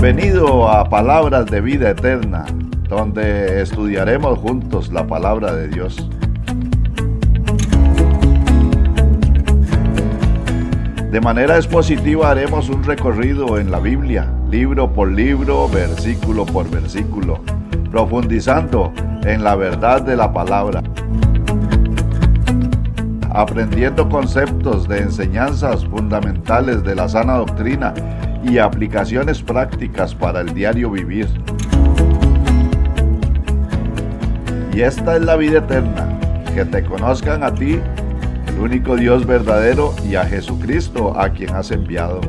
Bienvenido a Palabras de Vida Eterna, donde estudiaremos juntos la palabra de Dios. De manera expositiva haremos un recorrido en la Biblia, libro por libro, versículo por versículo, profundizando en la verdad de la palabra, aprendiendo conceptos de enseñanzas fundamentales de la sana doctrina y aplicaciones prácticas para el diario vivir. Y esta es la vida eterna, que te conozcan a ti, el único Dios verdadero, y a Jesucristo, a quien has enviado.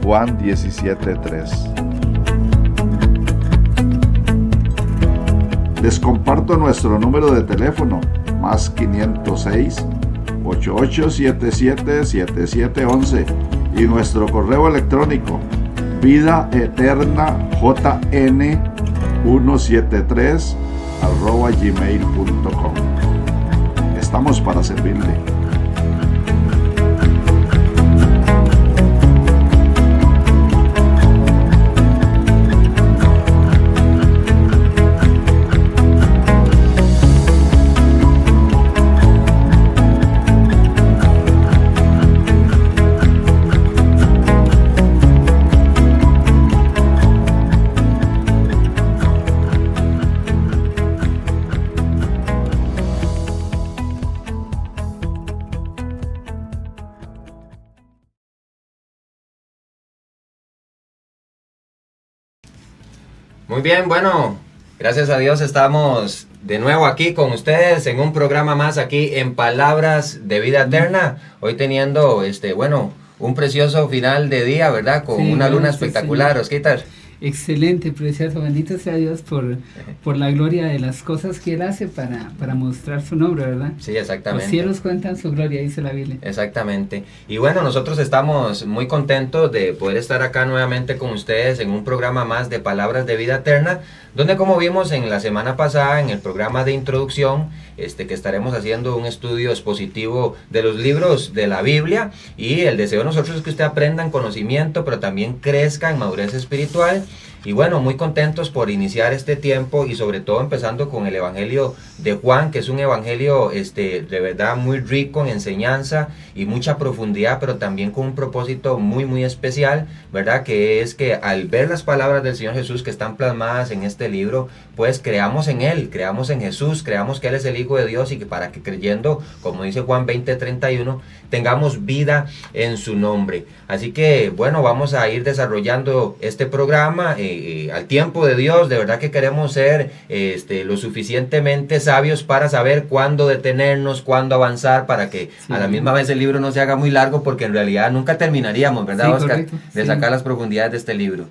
Juan 17:3. Les comparto nuestro número de teléfono, más 506 8877 7711, y nuestro correo electrónico vidaeterna.jn173@gmail.com. Estamos para servirle. Muy bien, bueno, gracias a Dios estamos de nuevo aquí con ustedes en un programa más aquí en Palabras de Vida Eterna. Hoy teniendo, un precioso final de día, ¿verdad? Con una luna espectacular, Osquitar. Excelente, precioso, bendito sea Dios por la gloria de las cosas que Él hace para mostrar su nombre, ¿verdad? Sí, exactamente. Los cielos cuentan su gloria, dice la Biblia. Exactamente. Y bueno, nosotros estamos muy contentos de poder estar acá nuevamente con ustedes en un programa más de Palabras de Vida Eterna, donde, como vimos en la semana pasada en el programa de introducción, que estaremos haciendo un estudio expositivo de los libros de la Biblia, y el deseo de nosotros es que usted aprenda en conocimiento, pero también crezca en madurez espiritual. Y bueno, muy contentos por iniciar este tiempo, y sobre todo empezando con el Evangelio de Juan, que es un evangelio de verdad muy rico en enseñanza y mucha profundidad, pero también con un propósito muy muy especial, ¿verdad? Que es que al ver las palabras del Señor Jesús que están plasmadas en este libro, pues creamos en Él, creamos en Jesús, creamos que Él es el Hijo de Dios, y que para que creyendo, como dice Juan 20:31, tengamos vida en su nombre. Así que bueno, vamos a ir desarrollando este programa al tiempo de Dios. De verdad que queremos ser lo suficientemente sabios para saber cuándo detenernos, cuándo avanzar, para que a la misma vez el libro no se haga muy largo, porque en realidad nunca terminaríamos, ¿verdad, sí, Oscar? Correcto, de sacar las profundidades de este libro.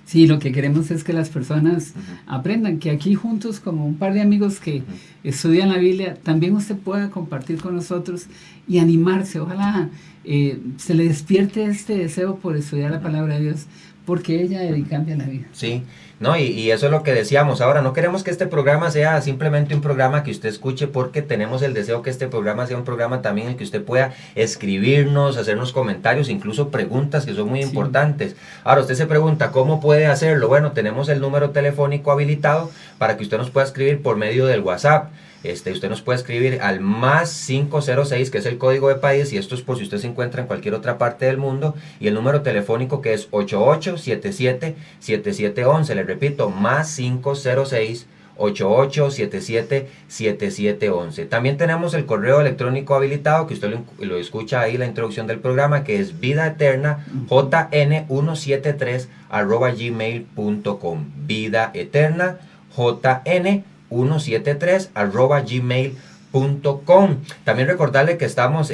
Sí, lo que queremos es que las personas aprendan, que aquí juntos, como un par de amigos que estudian la Biblia, también usted pueda compartir con nosotros y animarse. Ojalá se le despierte este deseo por estudiar la palabra de Dios, porque ella cambia la vida. Sí, no, y eso es lo que decíamos. Ahora, no queremos que este programa sea simplemente un programa que usted escuche, porque tenemos el deseo que este programa sea un programa también en el que usted pueda escribirnos, hacernos comentarios, incluso preguntas que son muy importantes. Ahora, usted se pregunta, ¿cómo puede hacerlo? Bueno, tenemos el número telefónico habilitado para que usted nos pueda escribir por medio del WhatsApp. Usted nos puede escribir al más 506, que es el código de país, y esto es por si usted se encuentra en cualquier otra parte del mundo, y el número telefónico, que es 8877-7711. Le repito, más 506 8877-7711. También tenemos el correo electrónico habilitado, que usted lo escucha ahí en la introducción del programa, que es vidaeternajn173@gmail.com. vidaeternajn173@gmail.com. También recordarle que estamos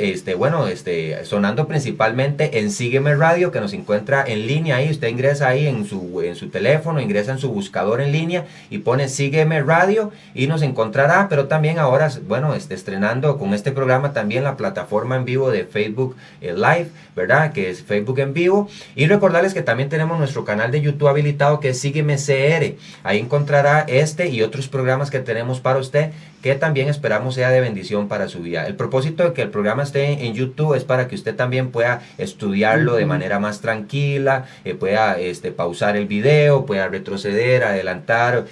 sonando principalmente en Sígueme Radio, que nos encuentra en línea ahí. Usted ingresa ahí en su teléfono, ingresa en su buscador en línea y pone Sígueme Radio y nos encontrará. Pero también ahora, estrenando con este programa también la plataforma en vivo de Facebook Live, ¿verdad? Que es Facebook en vivo. Y recordarles que también tenemos nuestro canal de YouTube habilitado, que es Sígueme CR. Ahí encontrará este y otros programas que tenemos para usted, que también esperamos sea sea de bendición para su vida. El propósito de que el programa esté en YouTube es para que usted también pueda estudiarlo de manera más tranquila, pueda pausar el video, pueda retroceder, adelantar,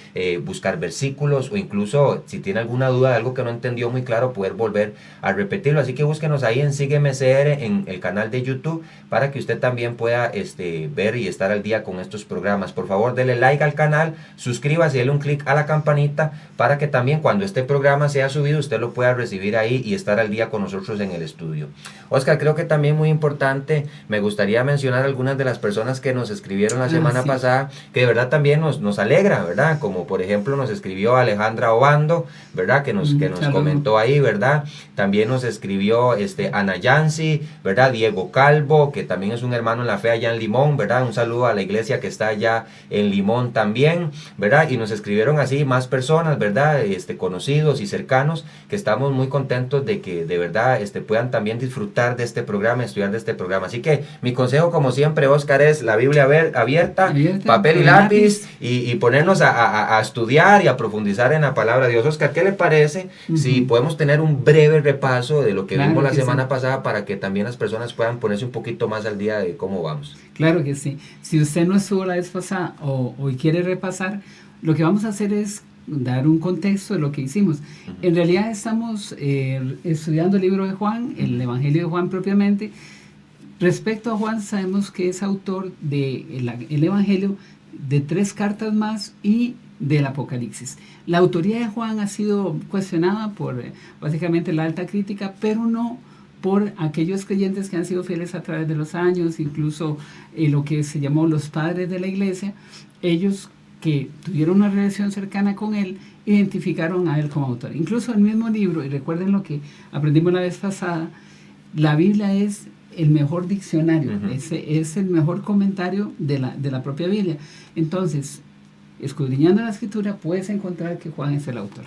buscar versículos, o incluso si tiene alguna duda de algo que no entendió muy claro, poder volver a repetirlo. Así que búsquenos ahí en Sígueme CR en el canal de YouTube para que usted también pueda ver y estar al día con estos programas. Por favor, dele like al canal, suscríbase y dele un clic a la campanita para que también cuando este programa sea subido usted lo pueda recibir ahí y estar al día con nosotros en el estudio. Oscar, creo que también muy importante, me gustaría mencionar algunas de las personas que nos escribieron la semana pasada, que de verdad también nos alegra, ¿verdad? Como por ejemplo nos escribió Alejandra Obando, ¿verdad? Que nos comentó ahí, ¿verdad? También nos escribió Ana Yancy, ¿verdad? Diego Calvo, que también es un hermano en la fe allá en Limón, ¿verdad? Un saludo a la iglesia que está allá en Limón también, ¿verdad? Y nos escribieron así más personas, ¿verdad? Conocidos y cercanos, que estamos muy contentos de que de verdad puedan también disfrutar de este programa, estudiar de este programa. Así que mi consejo, como siempre, Oscar, es la Biblia abierta, papel y lápiz, y ponernos a estudiar y a profundizar en la palabra de Dios. Oscar, ¿qué le parece si podemos tener un breve repaso de lo que vimos la semana pasada para que también las personas puedan ponerse un poquito más al día de cómo vamos? Claro que sí. Si usted no estuvo la vez pasada o hoy quiere repasar, lo que vamos a hacer es dar un contexto de lo que hicimos. En realidad estamos estudiando el libro de Juan, el Evangelio de Juan propiamente. Respecto a Juan, sabemos que es autor del Evangelio, de 3 cartas más y del Apocalipsis. La autoría de Juan ha sido cuestionada por básicamente la alta crítica, pero no por aquellos creyentes que han sido fieles a través de los años, incluso lo que se llamó los padres de la iglesia. Ellos que tuvieron una relación cercana con él, identificaron a él como autor. Incluso el mismo libro, y recuerden lo que aprendimos la vez pasada, la Biblia es el mejor diccionario, es el mejor comentario de la propia Biblia. Entonces, escudriñando la escritura, puedes encontrar que Juan es el autor.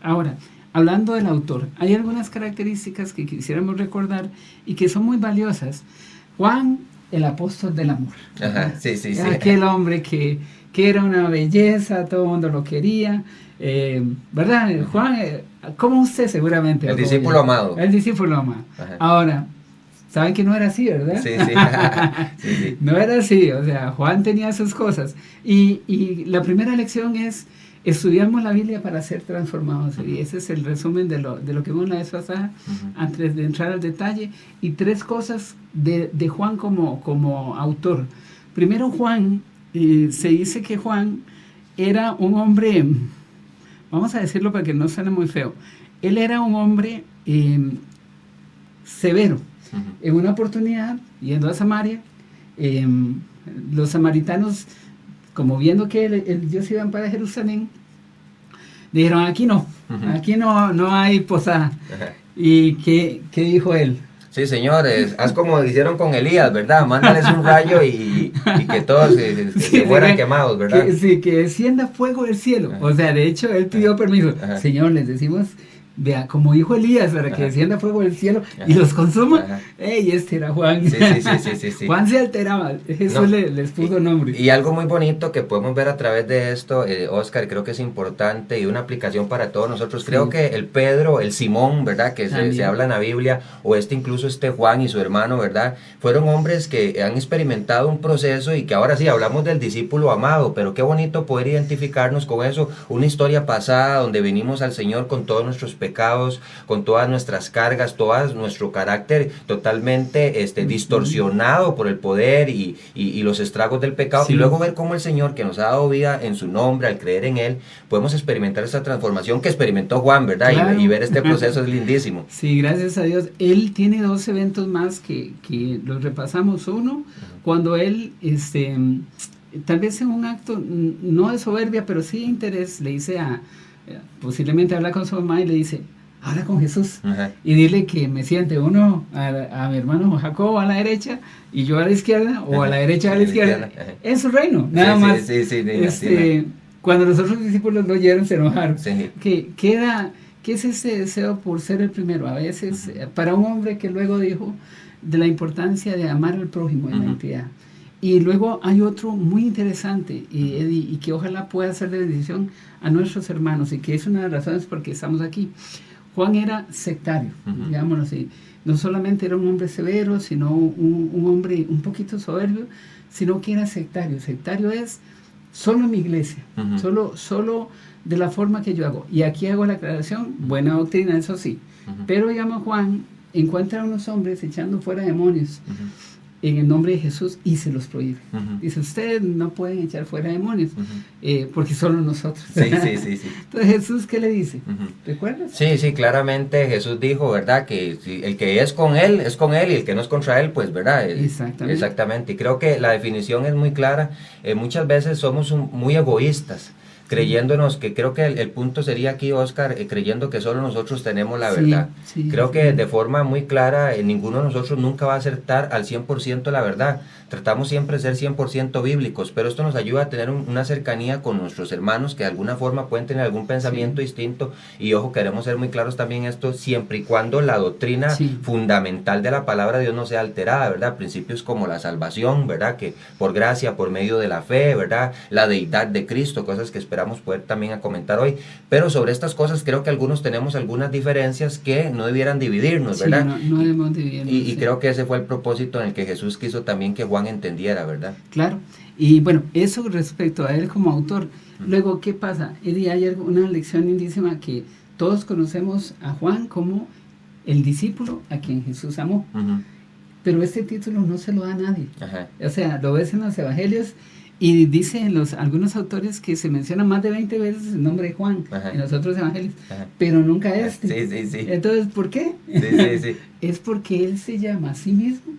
Ahora, hablando del autor, hay algunas características que quisiéramos recordar y que son muy valiosas. Juan, el apóstol del amor. Sí. Aquel hombre que era una belleza, todo el mundo lo quería, ¿verdad? Juan, como usted seguramente. El discípulo amado. El discípulo amado. Ahora, saben que no era así, ¿verdad? Sí. No era así, o sea, Juan tenía sus cosas. Y la primera lección es, estudiamos la Biblia para ser transformados. Y ese es el resumen de lo que vimos la vez pasada, antes de entrar al detalle. Y 3 cosas de Juan como autor. Primero, Juan, se dice que Juan era un hombre, vamos a decirlo para que no suene muy feo, él era un hombre severo. En una oportunidad, yendo a Samaria, los samaritanos, como viendo que ellos iban para Jerusalén, dijeron, aquí no hay posada. ¿Y qué dijo él? Sí, señores, haz como hicieron con Elías, ¿verdad? Mándales un rayo y que todos se fueran quemados, ¿verdad? Que descienda fuego del cielo. O sea, de hecho, él pidió permiso. Señor, les decimos, vea, como dijo Elías, para que descienda fuego del cielo y los consuma. ¡Ey, este era Juan! Sí. Juan se alteraba, Jesús les puso nombre. Y algo muy bonito que podemos ver a través de esto, Oscar, creo que es importante y una aplicación para todos nosotros. Creo que el Pedro, el Simón, ¿verdad? Que se habla en la Biblia, o incluso Juan y su hermano, ¿verdad? Fueron hombres que han experimentado un proceso y que ahora sí hablamos del discípulo amado, pero qué bonito poder identificarnos con eso, una historia pasada donde venimos al Señor con todos nuestros pecados, con todas nuestras cargas, todo nuestro carácter totalmente distorsionado por el poder y los estragos del pecado, y luego ver cómo el Señor, que nos ha dado vida en su nombre, al creer en Él, podemos experimentar esa transformación que experimentó Juan, ¿verdad? Claro. Y ver este proceso es lindísimo. Sí, gracias a Dios. Él tiene 2 eventos más que los repasamos. Uno, cuando él, tal vez en un acto, no de soberbia, pero sí de interés, le dice posiblemente habla con su mamá y le dice, habla con Jesús y dile que me siente uno a mi hermano Jacobo a la derecha y yo a la izquierda, o a la derecha o a la izquierda, en su reino, nada más. Cuando los otros discípulos lo oyeron, se enojaron. ¿Qué es ese deseo por ser el primero? A veces, para un hombre que luego dijo de la importancia de amar al prójimo en la entidad. Y luego hay otro muy interesante, Eddie, y que ojalá pueda ser de bendición a nuestros hermanos, y que es una de las razones por qué estamos aquí. Juan era sectario, digámoslo así. No solamente era un hombre severo, sino un hombre un poquito soberbio, sino que era sectario. Sectario es solo en mi iglesia, solo de la forma que yo hago. Y aquí hago la aclaración, buena doctrina, eso sí. Pero, digamos, Juan encuentra a unos hombres echando fuera demonios en el nombre de Jesús y se los prohíbe. Dice, ustedes no pueden echar fuera demonios, porque solo nosotros. Sí. Entonces, Jesús, ¿qué le dice? ¿Recuerdas? Sí, claramente Jesús dijo, ¿verdad? Que el que es con él, y el que no es contra él, pues, ¿verdad? Exactamente. Y creo que la definición es muy clara. Muchas veces somos muy egoístas, creyéndonos que creo que el punto sería aquí, Oscar, creyendo que solo nosotros tenemos la verdad. Creo que de forma muy clara, ninguno de nosotros nunca va a acertar al 100% la verdad. Tratamos siempre de ser 100% bíblicos, pero esto nos ayuda a tener una cercanía con nuestros hermanos que de alguna forma pueden tener algún pensamiento distinto. Y ojo, queremos ser muy claros también esto, siempre y cuando la doctrina fundamental de la palabra de Dios no sea alterada, ¿verdad? Principios como la salvación, ¿verdad? Que por gracia, por medio de la fe, ¿verdad? La deidad de Cristo, cosas que esperamos poder también comentar hoy. Pero sobre estas cosas creo que algunos tenemos algunas diferencias que no debieran dividirnos, ¿verdad? No debemos dividirnos. Y creo que ese fue el propósito en el que Jesús quiso también que Juan entendiera, ¿verdad? Claro, y bueno, eso respecto a él como autor. Luego, ¿qué pasa? Hay una lección lindísima que todos conocemos a Juan como el discípulo a quien Jesús amó, pero este título no se lo da a nadie. O sea, lo ves en los evangelios y dicen algunos autores que se menciona más de 20 veces el nombre de Juan en los otros evangelios, pero nunca este. Sí. Entonces, ¿por qué? Sí. Es porque él se llama a sí mismo,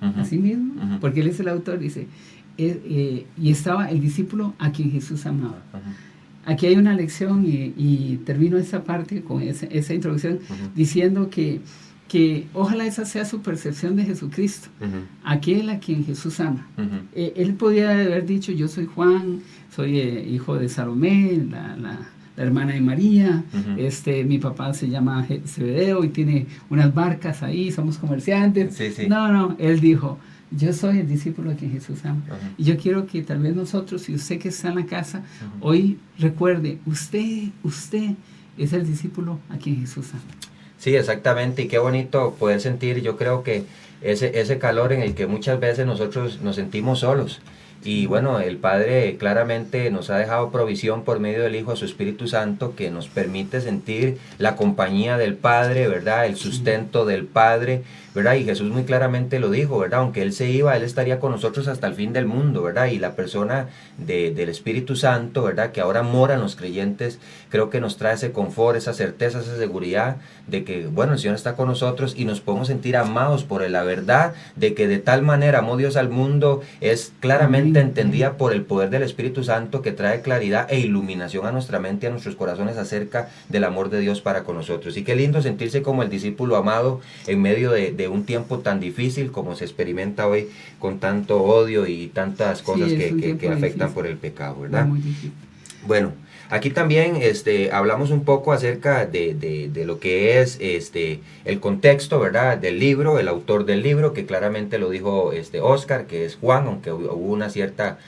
porque él es el autor, dice, y estaba el discípulo a quien Jesús amaba. Aquí hay una lección y termino esta parte con esa introducción diciendo que ojalá esa sea su percepción de Jesucristo, aquel a quien Jesús ama. Él podía haber dicho, yo soy Juan, soy hijo de Salomé, la hermana de María, mi papá se llama Zebedeo y tiene unas barcas ahí, somos comerciantes. No, él dijo, yo soy el discípulo a quien Jesús ama. Y yo quiero que tal vez nosotros, y usted que está en la casa, hoy recuerde, usted es el discípulo a quien Jesús ama. Sí, exactamente, y qué bonito poder sentir, yo creo que ese calor en el que muchas veces nosotros nos sentimos solos. Y bueno, el Padre claramente nos ha dejado provisión por medio del Hijo a su Espíritu Santo que nos permite sentir la compañía del Padre, ¿verdad? El sustento del Padre, ¿verdad? Y Jesús muy claramente lo dijo, ¿verdad? Aunque Él se iba, Él estaría con nosotros hasta el fin del mundo, ¿verdad? Y la persona del Espíritu Santo, ¿verdad? Que ahora mora en los creyentes, creo que nos trae ese confort, esa certeza, esa seguridad de que, bueno, el Señor está con nosotros y nos podemos sentir amados por la verdad de que de tal manera amó Dios al mundo, es claramente entendida por el poder del Espíritu Santo que trae claridad e iluminación a nuestra mente y a nuestros corazones acerca del amor de Dios para con nosotros. Y qué lindo sentirse como el discípulo amado en medio de un tiempo tan difícil como se experimenta hoy con tanto odio y tantas cosas que afectan por el pecado, ¿verdad? Bueno, aquí también hablamos un poco acerca de lo que es el contexto, ¿verdad? Del libro, el autor del libro, que claramente lo dijo Oscar, que es Juan, aunque hubo una cierta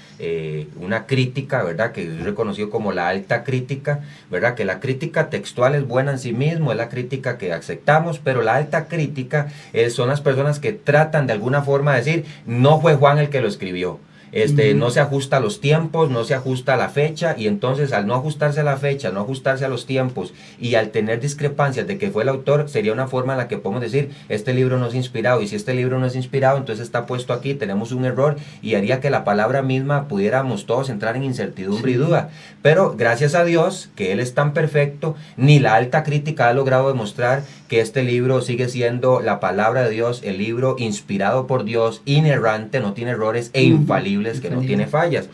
una crítica, ¿verdad? Que es reconocido como la alta crítica, ¿verdad? Que la crítica textual es buena en sí mismo, es la crítica que aceptamos, pero la alta crítica son las personas que tratan de alguna forma de decir, no fue Juan el que lo escribió. No se ajusta a los tiempos, no se ajusta a la fecha, y entonces al no ajustarse a la fecha, no ajustarse a los tiempos y al tener discrepancias de que fue el autor, sería una forma en la que podemos decir, este libro no es inspirado, y si este libro no es inspirado, entonces está puesto aquí, tenemos un error, y haría que la palabra misma pudiéramos todos entrar en incertidumbre y duda. Pero gracias a Dios, que Él es tan perfecto, ni la alta crítica ha logrado demostrar que este libro sigue siendo la palabra de Dios, el libro inspirado por Dios, inerrante, no tiene errores e infalible, que no tiene fallas.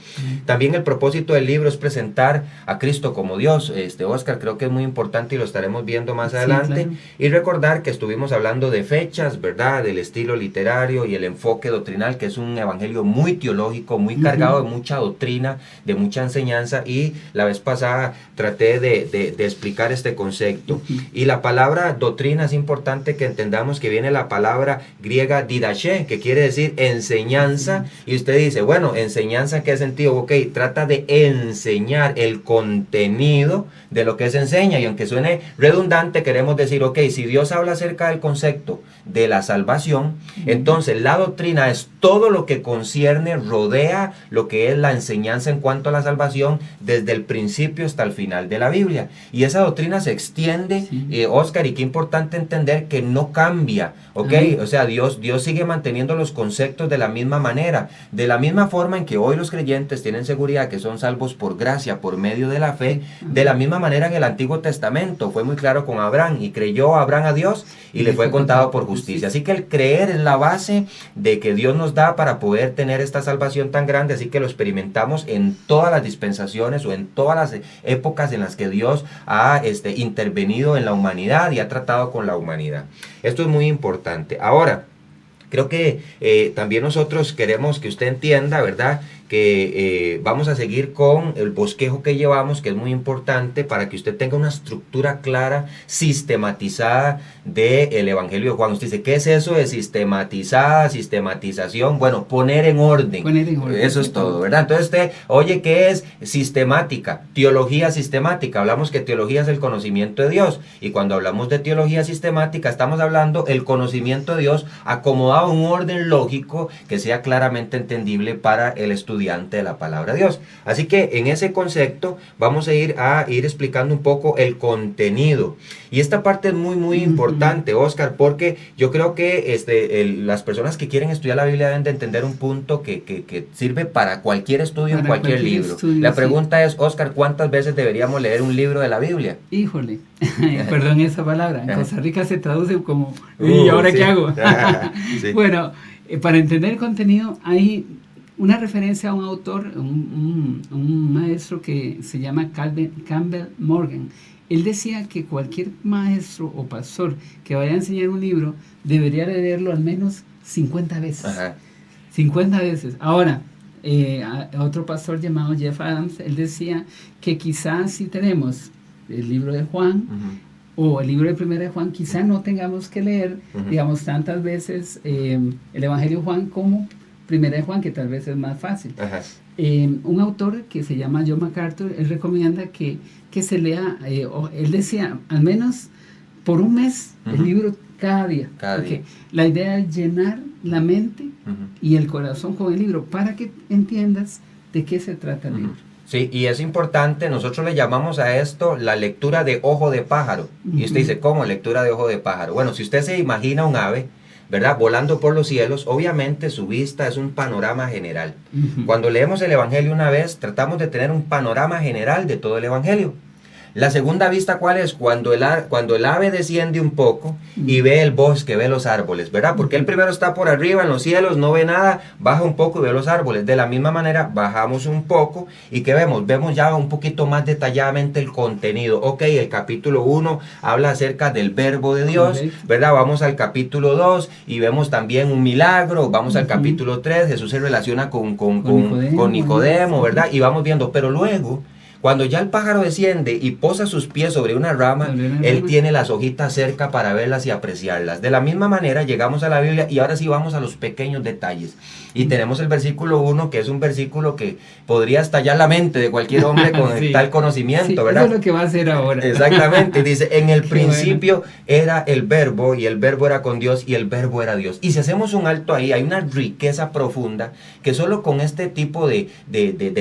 También el propósito del libro es presentar a Cristo como Dios. Oscar, creo que es muy importante y lo estaremos viendo más adelante. Claro. Y recordar que estuvimos hablando de fechas, ¿verdad? Del estilo literario y el enfoque doctrinal, que es un evangelio muy teológico, muy cargado de mucha doctrina, de mucha enseñanza, y la vez pasada traté de explicar este concepto. Y la palabra doctrina es importante que entendamos que viene la palabra griega didache, que quiere decir enseñanza, y usted dice, bueno, bueno, enseñanza, ¿en qué sentido? Ok, trata de enseñar el contenido de lo que se enseña, y aunque suene redundante, queremos decir, ok, si Dios habla acerca del concepto de la salvación, entonces la doctrina es todo lo que concierne, rodea lo que es la enseñanza en cuanto a la salvación desde el principio hasta el final de la Biblia. Y esa doctrina se extiende, Oscar, y qué importante entender que no cambia, ¿ok? O sea, Dios sigue manteniendo los conceptos de la misma manera, de la misma forma en que hoy los creyentes tienen seguridad que son salvos por gracia, por medio de la fe, de la misma manera en el Antiguo Testamento fue muy claro con Abraham, y creyó Abraham a Dios y le fue contado por justicia. Así que el creer es la base de que Dios nos da para poder tener esta salvación tan grande, así que lo experimentamos en todas las dispensaciones o en todas las épocas en las que Dios ha intervenido en la humanidad y ha tratado con la humanidad. Esto es muy importante. Ahora, creo que también nosotros queremos que usted entienda, ¿verdad?, que vamos a seguir con el bosquejo que llevamos, que es muy importante para que usted tenga una estructura clara, sistematizada del Evangelio de Juan. Usted dice, ¿qué es eso de sistematizada, sistematización? Bueno, poner en orden. Eso es todo, ¿verdad? Entonces usted, oye, ¿qué es sistemática? Teología sistemática. Hablamos que teología es el conocimiento de Dios, y cuando hablamos de teología sistemática estamos hablando el conocimiento de Dios acomodado en un orden lógico que sea claramente entendible para el estudiante de la palabra de Dios. Así que en ese concepto vamos a ir explicando un poco el contenido, y esta parte es muy importante, Oscar, porque yo creo que las personas que quieren estudiar la Biblia deben de entender un punto que sirve para cualquier estudio, en cualquier libro. La pregunta es, Oscar, ¿cuántas veces deberíamos leer un libro de la Biblia? Híjole, perdón esa palabra, en Costa Rica se traduce como ¿y ahora qué hago? Sí. Bueno, para entender el contenido hay una referencia a un autor, un maestro que se llama Campbell Morgan. Él decía que cualquier maestro o pastor que vaya a enseñar un libro debería leerlo al menos 50 veces. Ajá. 50 veces. Ahora, otro pastor llamado Jeff Adams, él decía que quizás si tenemos el libro de Juan, o el libro de Primera de Juan, quizá no tengamos que leer, digamos, tantas veces el Evangelio de Juan como Primera de Juan, que tal vez es más fácil. Un autor que se llama John MacArthur, él recomienda que se lea, él decía, al menos por un mes, el libro cada día. La idea es llenar la mente y el corazón con el libro, para que entiendas de qué se trata el libro. Sí, y es importante, nosotros le llamamos a esto la lectura de ojo de pájaro. Y usted dice, ¿cómo lectura de ojo de pájaro? Bueno, si usted se imagina un ave, ¿verdad?, volando por los cielos, obviamente su vista es un panorama general. Cuando leemos el Evangelio una vez, tratamos de tener un panorama general de todo el Evangelio. La segunda vista, ¿cuál es? Cuando el ave desciende un poco y ve el bosque, ve los árboles, ¿verdad? Porque él primero está por arriba en los cielos, no ve nada, baja un poco y ve los árboles. De la misma manera, bajamos un poco y ¿qué vemos? Vemos ya un poquito más detalladamente el contenido. Ok, el capítulo 1 habla acerca del verbo de Dios, ¿verdad? Vamos al capítulo 2 y vemos también un milagro. Vamos al capítulo 3, Jesús se relaciona con Nicodemo, ¿verdad? Y vamos viendo, pero luego, cuando ya el pájaro desciende y posa sus pies sobre una rama, él tiene las hojitas cerca para verlas y apreciarlas. De la misma manera llegamos a la Biblia y ahora sí vamos a los pequeños detalles. Y tenemos el versículo 1, que es un versículo que podría estallar la mente de cualquier hombre con tal conocimiento, ¿verdad? Eso es lo que va a hacer ahora. Exactamente, dice, en el principio era el verbo, y el verbo era con Dios, y el verbo era Dios. Y si hacemos un alto ahí, hay una riqueza profunda que solo con este tipo de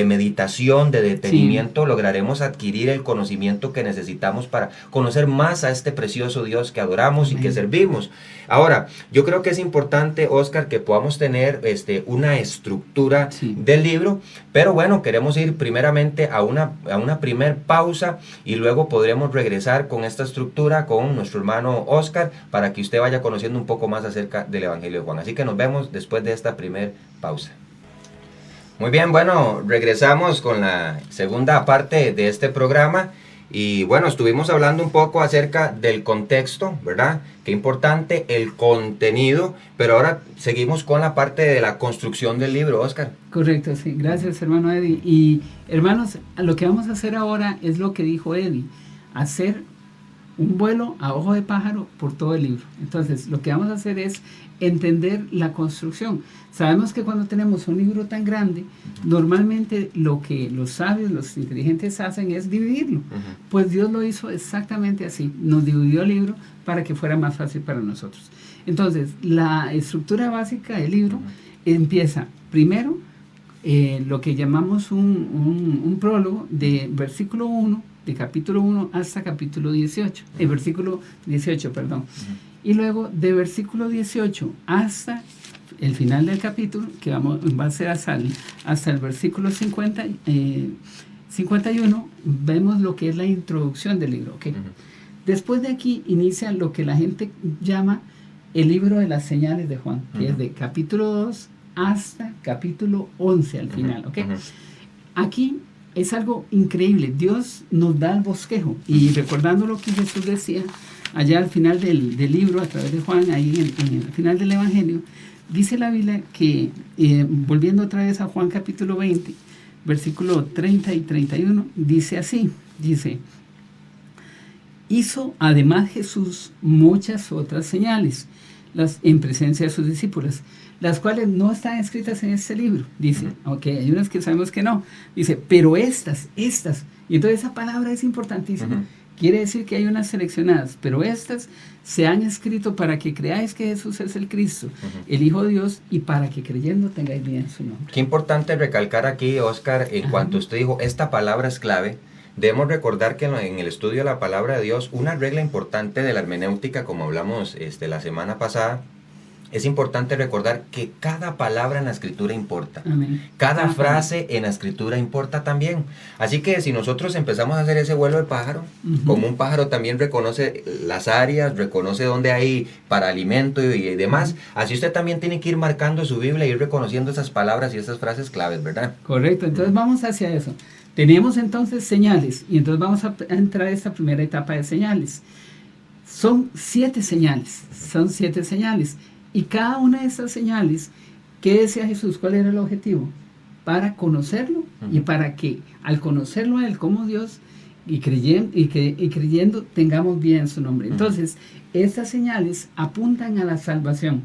meditación, de detenimiento, lograremos adquirir el conocimiento que necesitamos para conocer más a este precioso Dios que adoramos y que servimos. Ahora, yo creo que es importante, Oscar, que podamos tener una estructura del libro, pero bueno, queremos ir primeramente a una primer pausa y luego podremos regresar con esta estructura con nuestro hermano Oscar para que usted vaya conociendo un poco más acerca del Evangelio de Juan. Así que nos vemos después de esta primer pausa. Muy bien, bueno, regresamos con la segunda parte de este programa. Y bueno, estuvimos hablando un poco acerca del contexto, ¿verdad? Qué importante el contenido, pero ahora seguimos con la parte de la construcción del libro, Oscar. Correcto, sí. Gracias, hermano Eddie. Y hermanos, lo que vamos a hacer ahora es lo que dijo Eddie, hacer un vuelo a ojo de pájaro por todo el libro. Entonces, lo que vamos a hacer es entender la construcción. Sabemos que cuando tenemos un libro tan grande, normalmente lo que los sabios, los inteligentes hacen es dividirlo. Pues Dios lo hizo exactamente así. Nos dividió el libro para que fuera más fácil para nosotros. Entonces, la estructura básica del libro empieza primero lo que llamamos un prólogo de versículo 1, de capítulo 1 hasta capítulo 18, versículo 18, perdón. Y luego de versículo 18 hasta el final del capítulo, que va a ser hasta el versículo 51, vemos lo que es la introducción del libro. ¿Okay? Después de aquí inicia lo que la gente llama el libro de las señales de Juan, que es de capítulo 2 hasta capítulo 11 al final. ¿Okay? Aquí es algo increíble. Dios nos da el bosquejo. Y recordando lo que Jesús decía allá al final del libro, a través de Juan, ahí en el final del Evangelio, dice la Biblia que, volviendo otra vez a Juan capítulo 20, versículo 30 y 31, dice así, dice: hizo además Jesús muchas otras señales en presencia de sus discípulos, las cuales no están escritas en este libro. Dice, hay unas que sabemos que no. Dice, pero estas. Y entonces esa palabra es importantísima. Quiere decir que hay unas seleccionadas, pero estas se han escrito para que creáis que Jesús es el Cristo, el Hijo de Dios, y para que creyendo tengáis vida en su nombre. Qué importante recalcar aquí, Oscar, en cuanto usted dijo, esta palabra es clave. Debemos recordar que en el estudio de la palabra de Dios, una regla importante de la hermenéutica, como hablamos la semana pasada, es importante recordar que cada palabra en la escritura importa. Amén. Cada frase en la escritura importa también. Así que si nosotros empezamos a hacer ese vuelo de pájaro, como un pájaro también reconoce las áreas, reconoce dónde hay para alimento y demás, así usted también tiene que ir marcando su Biblia y ir reconociendo esas palabras y esas frases claves, ¿verdad? Correcto, entonces vamos hacia eso. Tenemos entonces señales, y entonces vamos a entrar a esta primera etapa de señales. Son 7 señales, y cada una de esas señales, ¿qué decía Jesús? ¿Cuál era el objetivo? Para conocerlo, y para que al conocerlo a Él como Dios, y creyendo tengamos vida en su nombre. Entonces, estas señales apuntan a la salvación.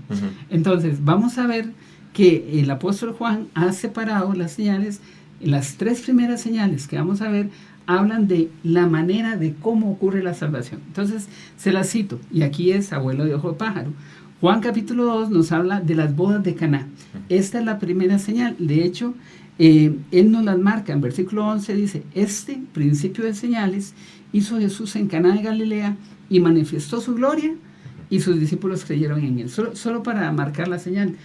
Entonces, vamos a ver que el apóstol Juan ha separado las señales. Las 3 primeras señales que vamos a ver hablan de la manera de cómo ocurre la salvación. Entonces, se las cito, y aquí es abuelo de ojo de pájaro. Juan capítulo 2 nos habla de las bodas de Caná. Esta es la primera señal. De hecho, él nos las marca. En versículo 11 dice, este principio de señales hizo Jesús en Caná de Galilea y manifestó su gloria, y sus discípulos creyeron en él. Solo para marcar la señal.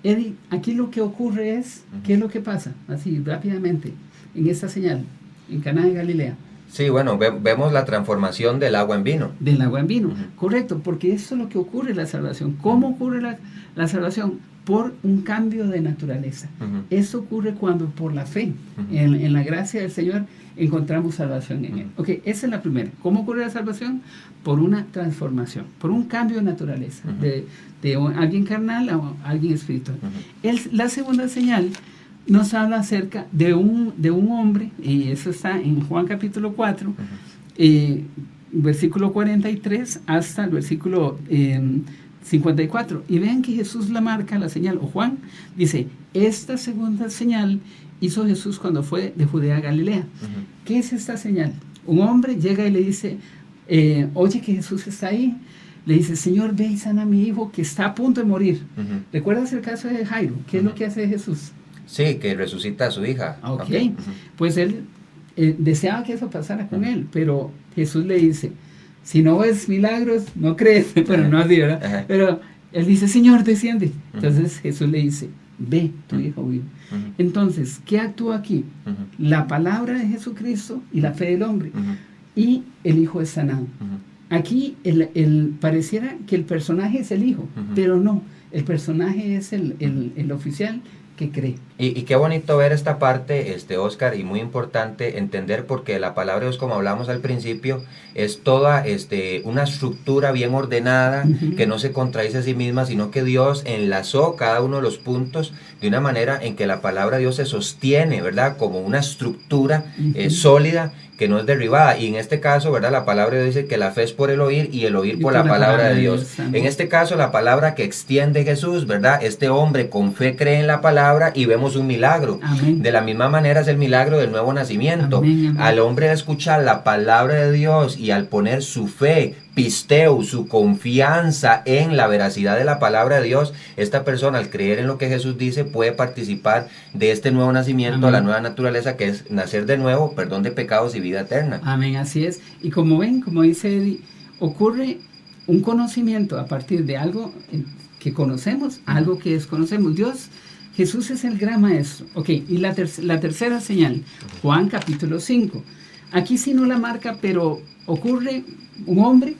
Eddie, aquí lo que ocurre es, ¿qué es lo que pasa? Así, rápidamente, en esta señal, en Caná de Galilea. Sí, bueno, vemos la transformación del agua en vino. Del agua en vino, correcto, porque eso es lo que ocurre en la salvación. ¿Cómo ocurre la salvación? Por un cambio de naturaleza. Eso ocurre cuando por la fe, en la gracia del Señor, encontramos salvación en Él. Ok, esa es la primera. ¿Cómo ocurre la salvación? Por una transformación, por un cambio de naturaleza, de alguien carnal a alguien espiritual. La segunda señal nos habla acerca de un hombre, y eso está en Juan capítulo 4, versículo 43 hasta el versículo 54. Y vean que Jesús la marca, la señal, o Juan dice, esta segunda señal hizo Jesús cuando fue de Judea a Galilea. ¿Qué es esta señal? Un hombre llega y le dice, oye que Jesús está ahí. Le dice, Señor, ve y sana a mi hijo que está a punto de morir. ¿Recuerdas el caso de Jairo? ¿Qué es lo que hace Jesús? Sí, que resucita a su hija. Okay. Pues él deseaba que eso pasara con él, pero Jesús le dice, si no ves milagros, no crees. Pero no así, ¿verdad? Pero él dice, Señor, desciende. Entonces Jesús le dice, ve, tu hijo vive. Entonces, ¿qué actúa aquí? La palabra de Jesucristo y la fe del hombre. Y el hijo es sanado. Aquí pareciera que el personaje es el hijo, pero no, el personaje es el oficial que cree. Y qué bonito ver esta parte, Oscar, y muy importante entender, porque la palabra de Dios, como hablamos al principio, es toda una estructura bien ordenada, que no se contradice a sí misma, sino que Dios enlazó cada uno de los puntos de una manera en que la palabra de Dios se sostiene, ¿verdad? Como una estructura sólida, que no es derribada. Y en este caso, ¿verdad? La palabra de Dios dice que la fe es por el oír y el oír por la palabra de Dios. En este caso, la palabra que extiende Jesús, ¿verdad? Este hombre con fe cree en la palabra y vemos un milagro. Amén. De la misma manera es el milagro del nuevo nacimiento. Amén, amén. Al hombre escuchar la palabra de Dios y al poner su fe, pisteo, su confianza en la veracidad de la palabra de Dios, esta persona al creer en lo que Jesús dice puede participar de este nuevo nacimiento, amén, la nueva naturaleza, que es nacer de nuevo, perdón de pecados y vida eterna. Amén, así es. Y como ven, como dice Eddie, ocurre un conocimiento a partir de algo que conocemos, algo que desconocemos. Jesús es el gran maestro. Ok, y la tercera señal, Juan capítulo 5. Aquí sí no la marca, pero ocurre un hombre,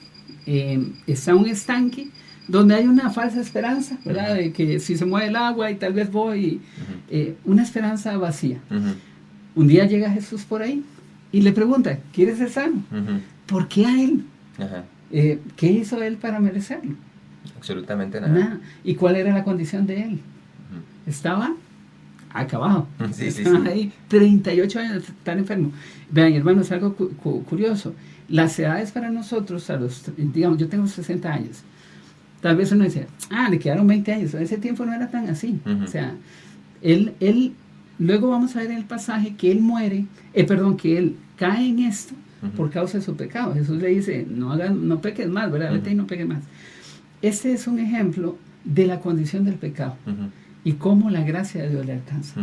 está en un estanque, donde hay una falsa esperanza, ¿verdad? De que si se mueve el agua y tal vez voy, una esperanza vacía. Un día llega Jesús por ahí y le pregunta, ¿quieres ser sano? ¿Por qué a él? ¿Qué hizo él para merecerlo? Absolutamente nada. Nada. ¿Y cuál era la condición de él? Estaba acabado. Estaba ahí 38 años tan enfermo. Vean, hermanos, algo curioso. Las edades para nosotros, digamos, yo tengo 60 años. Tal vez uno dice, le quedaron 20 años. En ese tiempo no era tan así. O sea, él, luego vamos a ver en el pasaje que él muere, que él cae en esto por causa de su pecado. Jesús le dice, no peques más, ¿verdad? Vete y no peques más. Este es un ejemplo de la condición del pecado y cómo la gracia de Dios le alcanza.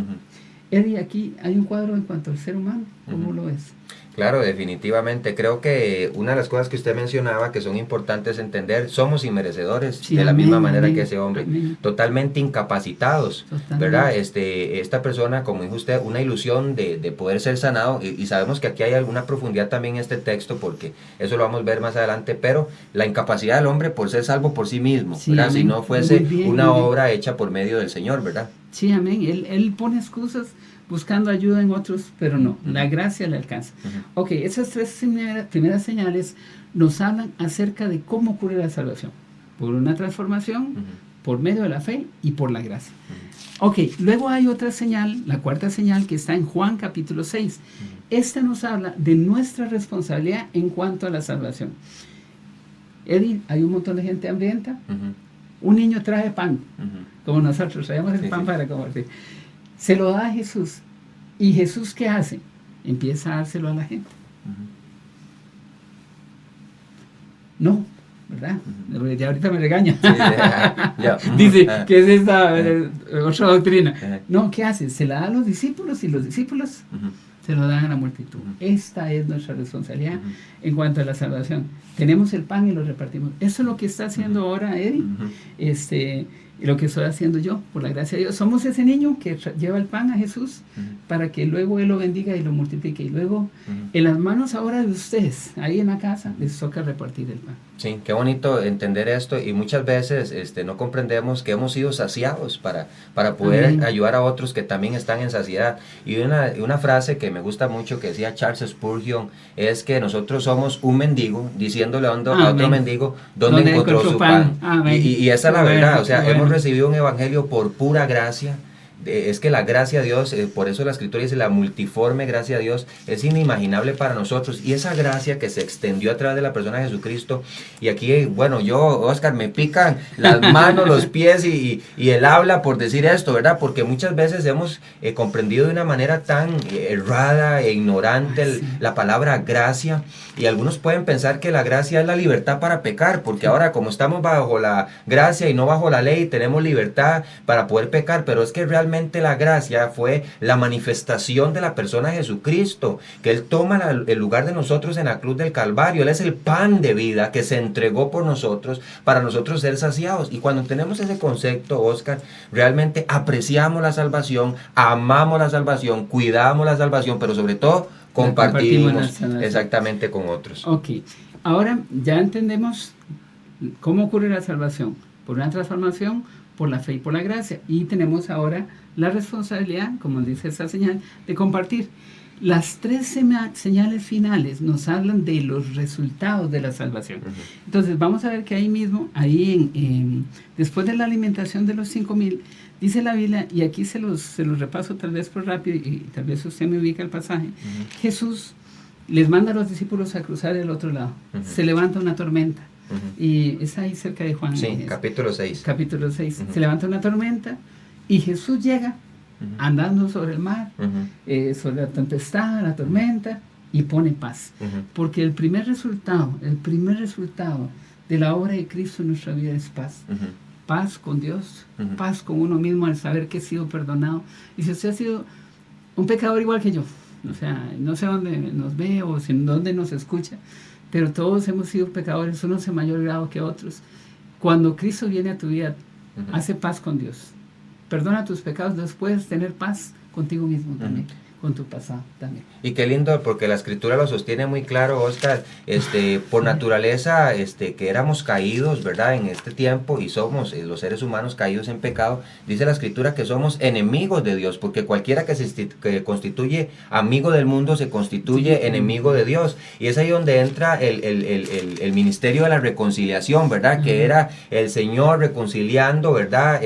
Eddie, aquí hay un cuadro en cuanto al ser humano. ¿Cómo lo ves? Claro, definitivamente. Creo que una de las cosas que usted mencionaba que son importantes entender, somos inmerecedores de la misma manera que ese hombre, totalmente incapacitados, ¿verdad? Esta persona, como dijo usted, una ilusión de poder ser sanado, y sabemos que aquí hay alguna profundidad también en este texto, porque eso lo vamos a ver más adelante, pero la incapacidad del hombre por ser salvo por sí mismo, ¿verdad? Si no fuese una obra hecha por medio del Señor, ¿verdad? Sí, amén. Él pone excusas buscando ayuda en otros, pero no, la gracia le alcanza. Ok, esas tres primeras señales nos hablan acerca de cómo ocurre la salvación, por una transformación, por medio de la fe y por la gracia. Ok, luego hay otra señal, la cuarta señal, que está en Juan capítulo 6. Esta nos habla de nuestra responsabilidad en cuanto a la salvación. Eddie, hay un montón de gente hambrienta. Un niño trae pan, como nosotros traemos el pan para compartir. Se lo da a Jesús. ¿Y Jesús qué hace? Empieza a dárselo a la gente. No, ¿verdad? Ya ahorita me regaña. Dice, ¿qué es esta otra doctrina? No, ¿qué hace? Se la da a los discípulos y los discípulos se lo dan a la multitud. Esta es nuestra responsabilidad en cuanto a la salvación. Tenemos el pan y lo repartimos. Eso es lo que está haciendo ahora Eddie. Y lo que estoy haciendo yo, por la gracia de Dios. Somos ese niño que lleva el pan a Jesús para que luego Él lo bendiga y lo multiplique. Y luego, en las manos ahora de ustedes, ahí en la casa, les toca repartir el pan. Sí, qué bonito entender esto, y muchas veces no comprendemos que hemos sido saciados para poder ayudar a otros que también están en saciedad. Y una frase que me gusta mucho que decía Charles Spurgeon es que nosotros somos un mendigo diciéndole a otro mendigo dónde encontró su pan. Y esa es la verdad, o sea, hemos recibido un evangelio por pura gracia. Es que la gracia de Dios, por eso la escritura dice la multiforme gracia de Dios, es inimaginable para nosotros, y esa gracia que se extendió a través de la persona de Jesucristo. Y aquí, bueno, Oscar, me pican las manos, los pies y el habla por decir esto, ¿verdad? Porque muchas veces hemos comprendido de una manera tan errada e ignorante la palabra gracia, y algunos pueden pensar que la gracia es la libertad para pecar, porque ahora como estamos bajo la gracia y no bajo la ley, tenemos libertad para poder pecar, pero es que realmente la gracia fue la manifestación de la persona de Jesucristo, que Él toma el lugar de nosotros en la cruz del Calvario. Él es el pan de vida que se entregó por nosotros para nosotros ser saciados. Y cuando tenemos ese concepto, Oscar, realmente apreciamos la salvación, amamos la salvación, cuidamos la salvación, pero sobre todo compartimos exactamente con otros. Ok, ahora ya entendemos cómo ocurre la salvación, por una transformación, por la fe y por la gracia, y tenemos ahora la responsabilidad, como dice esta señal, de compartir. Las tres señales finales nos hablan de los resultados de la salvación. Entonces vamos a ver que ahí mismo, después de la alimentación de los 5,000, dice la Biblia, y aquí se los repaso tal vez por rápido, y tal vez usted me ubica el pasaje. Jesús les manda a los discípulos a cruzar el otro lado. Se levanta una tormenta. Y es ahí cerca de Juan. Sí, capítulo 6. Capítulo 6. Se levanta una tormenta y Jesús llega andando sobre el mar, sobre la tempestad, la tormenta, y pone paz. Porque el primer resultado de la obra de Cristo en nuestra vida es paz. Paz con Dios, paz con uno mismo al saber que he sido perdonado. Y si usted ha sido un pecador igual que yo, o sea, no sé dónde nos ve o dónde nos escucha, pero todos hemos sido pecadores, unos en mayor grado que otros. Cuando Cristo viene a tu vida, hace paz con Dios. Perdona tus pecados, después tener paz contigo mismo también. Con tu pasado también. Y qué lindo, porque la escritura lo sostiene muy claro, Oscar, por naturaleza, que éramos caídos, ¿verdad? En este tiempo, y somos los seres humanos caídos en pecado. Dice la escritura que somos enemigos de Dios, porque cualquiera que constituye amigo del mundo se constituye enemigo de Dios. Y es ahí donde entra el ministerio de la reconciliación, ¿verdad? Que era el Señor reconciliando, ¿verdad?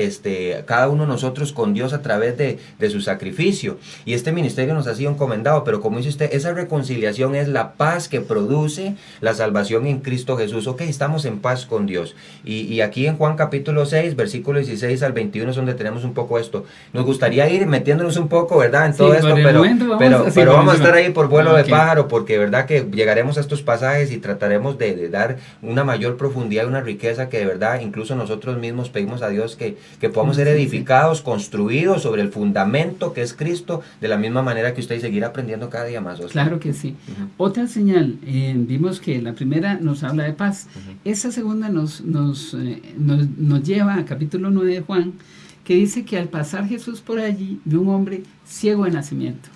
Cada uno de nosotros con Dios a través de su sacrificio. Y este ministerio nos ha sido encomendado, pero como dice usted, esa reconciliación es la paz que produce la salvación en Cristo Jesús. Ok, estamos en paz con Dios. Y aquí en Juan capítulo 6, versículo 16 al 21 es donde tenemos un poco esto. Nos gustaría ir metiéndonos un poco, ¿verdad? En todo esto, pero vamos a estar ahí por vuelo de pájaro, porque verdad que llegaremos a estos pasajes y trataremos de dar una mayor profundidad y una riqueza que de verdad incluso nosotros mismos pedimos a Dios que podamos ser edificados, construidos sobre el fundamento que es Cristo, de la misma manera que usted, y seguir aprendiendo cada día más, Oscar. Claro que sí. Otra señal, vimos que la primera nos habla de paz. Esa segunda nos lleva a capítulo 9 de Juan, que dice que al pasar Jesús por allí vio un hombre ciego de nacimiento.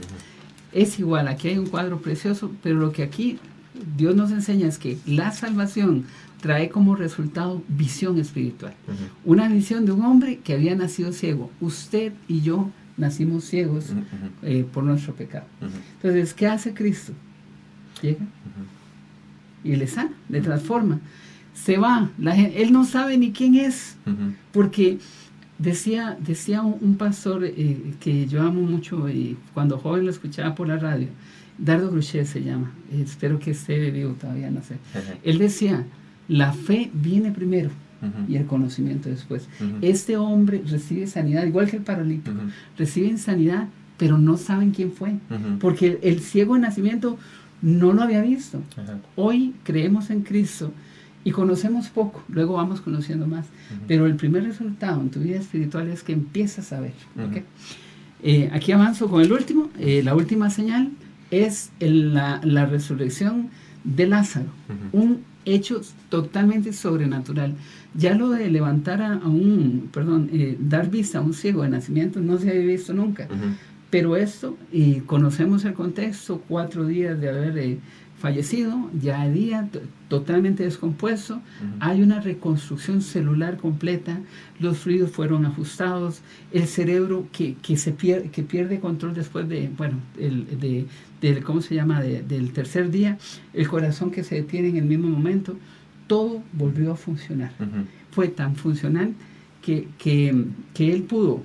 Es igual, aquí hay un cuadro precioso, pero lo que aquí Dios nos enseña es que la salvación trae como resultado visión espiritual. Una visión de un hombre que había nacido ciego. Usted y yo nacimos ciegos por nuestro pecado. Entonces, ¿qué hace Cristo? Llega y le sana, le transforma. Se va, él no sabe ni quién es, porque decía un pastor que yo amo mucho, y cuando joven lo escuchaba por la radio, Dardo Gruchet se llama, espero que esté vivo todavía, no sé. Él decía, la fe viene primero y el conocimiento después. Este hombre recibe sanidad, igual que el paralítico, reciben sanidad, pero no saben quién fue, porque el ciego de nacimiento no lo había visto. Hoy creemos en Cristo y conocemos poco, luego vamos conociendo más, pero el primer resultado en tu vida espiritual es que empiezas a ver. Aquí avanzo con el último. La última señal es la resurrección de Lázaro, un hecho totalmente sobrenatural. Ya lo de levantar dar vista a un ciego de nacimiento no se había visto nunca. Pero esto, y conocemos el contexto, 4 días de haber fallecido, ya de día, totalmente descompuesto, hay una reconstrucción celular completa, los fluidos fueron ajustados, el cerebro que pierde control después ¿cómo se llama? Del tercer día, el corazón que se detiene en el mismo momento, todo volvió a funcionar. Fue tan funcional que él pudo,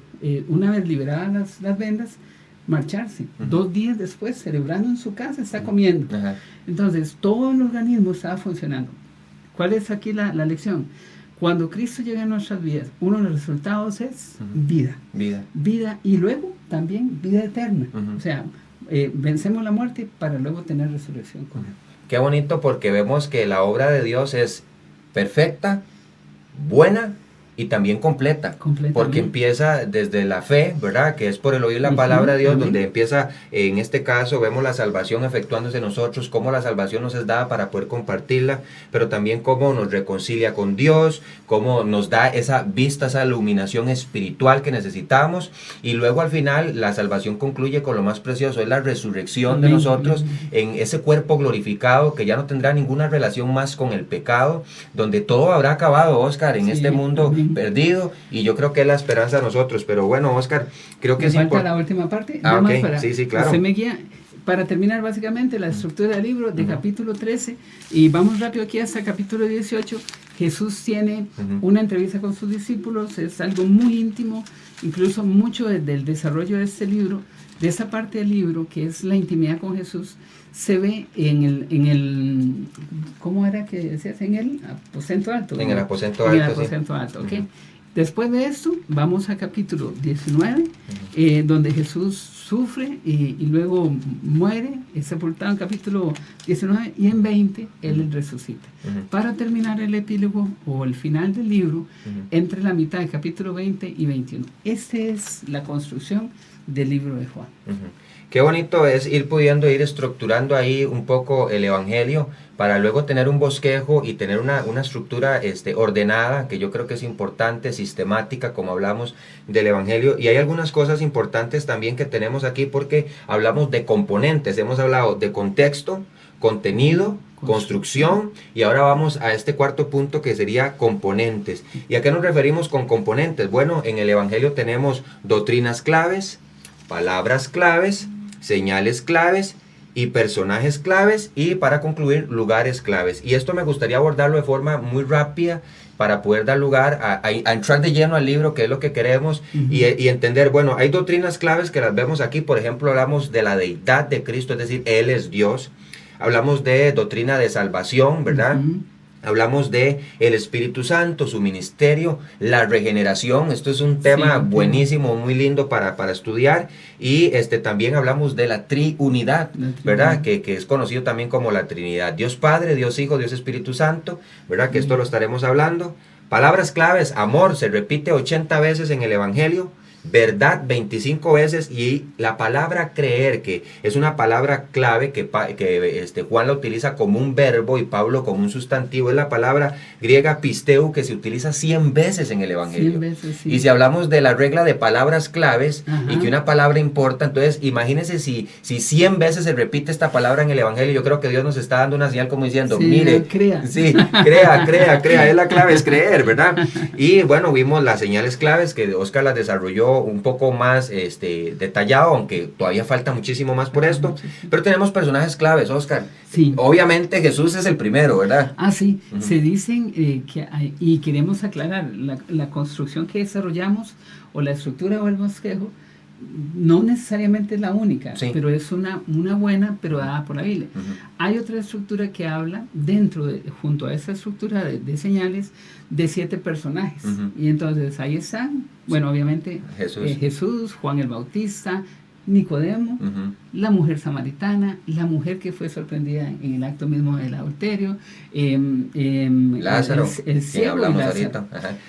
una vez liberadas las vendas, marcharse. 2 días después, celebrando en su casa, está comiendo. Entonces, todo el organismo estaba funcionando. ¿Cuál es aquí la lección? Cuando Cristo llega a nuestras vidas, uno de los resultados es vida. Vida y luego también vida eterna. O sea, vencemos la muerte para luego tener resurrección con Él. Qué bonito, porque vemos que la obra de Dios es perfecta, buena y también completa, porque empieza desde la fe, ¿verdad? Que es por el oír la palabra de Dios, donde empieza, en este caso, vemos la salvación efectuándose en nosotros, cómo la salvación nos es dada para poder compartirla, pero también cómo nos reconcilia con Dios, cómo nos da esa vista, esa iluminación espiritual que necesitamos, y luego al final la salvación concluye con lo más precioso, es la resurrección de nosotros en ese cuerpo glorificado que ya no tendrá ninguna relación más con el pecado, donde todo habrá acabado, Oscar, en este mundo perdido, y yo creo que es la esperanza de nosotros. Pero bueno, Oscar, creo que me falta la última parte. Sí, claro. Usted me guía para terminar básicamente la estructura del libro de capítulo 13, y vamos rápido aquí hasta capítulo 18, Jesús tiene una entrevista con sus discípulos, es algo muy íntimo, incluso mucho del desarrollo de este libro, de esa parte del libro que es la intimidad con Jesús, se ve en el ¿cómo era que decías? En el aposento alto. En el aposento alto. En el sí. aposento alto, ok. Después de esto, vamos a capítulo 19, donde Jesús sufre y luego muere, es sepultado en capítulo 19, y en 20 Él resucita. Para terminar el epílogo o el final del libro, entre la mitad del capítulo 20 y 21. Esta es la construcción del libro de Juan. Qué bonito es ir pudiendo ir estructurando ahí un poco el Evangelio para luego tener un bosquejo y tener una estructura ordenada, que yo creo que es importante, sistemática, como hablamos del Evangelio. Y hay algunas cosas importantes también que tenemos aquí porque hablamos de componentes, hemos hablado de contexto, contenido, construcción, y ahora vamos a este cuarto punto que sería componentes. ¿Y a qué nos referimos con componentes? Bueno, en el Evangelio tenemos doctrinas claves, palabras claves, señales claves y personajes claves, y para concluir, lugares claves. Y esto me gustaría abordarlo de forma muy rápida para poder dar lugar a entrar de lleno al libro, que es lo que queremos, y entender, bueno, hay doctrinas claves que las vemos aquí. Por ejemplo, hablamos de la deidad de Cristo, es decir, Él es Dios. Hablamos de doctrina de salvación, ¿verdad? Hablamos de el Espíritu Santo, su ministerio, la regeneración. Esto es un tema buenísimo, muy lindo para estudiar. Y también hablamos de la triunidad, ¿verdad? Que es conocido también como la Trinidad. Dios Padre, Dios Hijo, Dios Espíritu Santo, ¿verdad? Que esto lo estaremos hablando. Palabras claves: amor, se repite 80 veces en el Evangelio. Verdad 25 veces, y la palabra creer, que es una palabra clave que Juan la utiliza como un verbo y Pablo como un sustantivo, es la palabra griega pisteu, que se utiliza 100 veces en el Evangelio. 100 veces, sí. Y si hablamos de la regla de palabras claves y que una palabra importa, entonces imagínense si 100 veces se repite esta palabra en el Evangelio. Yo creo que Dios nos está dando una señal como diciendo, sí, mire, crea. Sí, crea, es la clave, es creer, ¿verdad? Y bueno, vimos las señales claves que Oscar las desarrolló un poco más detallado, aunque todavía falta muchísimo más por esto. Pero tenemos personajes claves, Oscar. Sí. Obviamente Jesús es el primero, ¿verdad? Sí. Se dicen y queremos aclarar, la construcción que desarrollamos, o la estructura o el bosquejo, no necesariamente es la única, pero es una buena, pero dada por la Biblia. Hay otra estructura que habla junto a esa estructura de señales, de 7 personajes. Y entonces ahí están, bueno, obviamente Jesús, Juan el Bautista, Nicodemo, la mujer samaritana, la mujer que fue sorprendida en el acto mismo del adulterio, Lázaro, el ciego y Lázaro,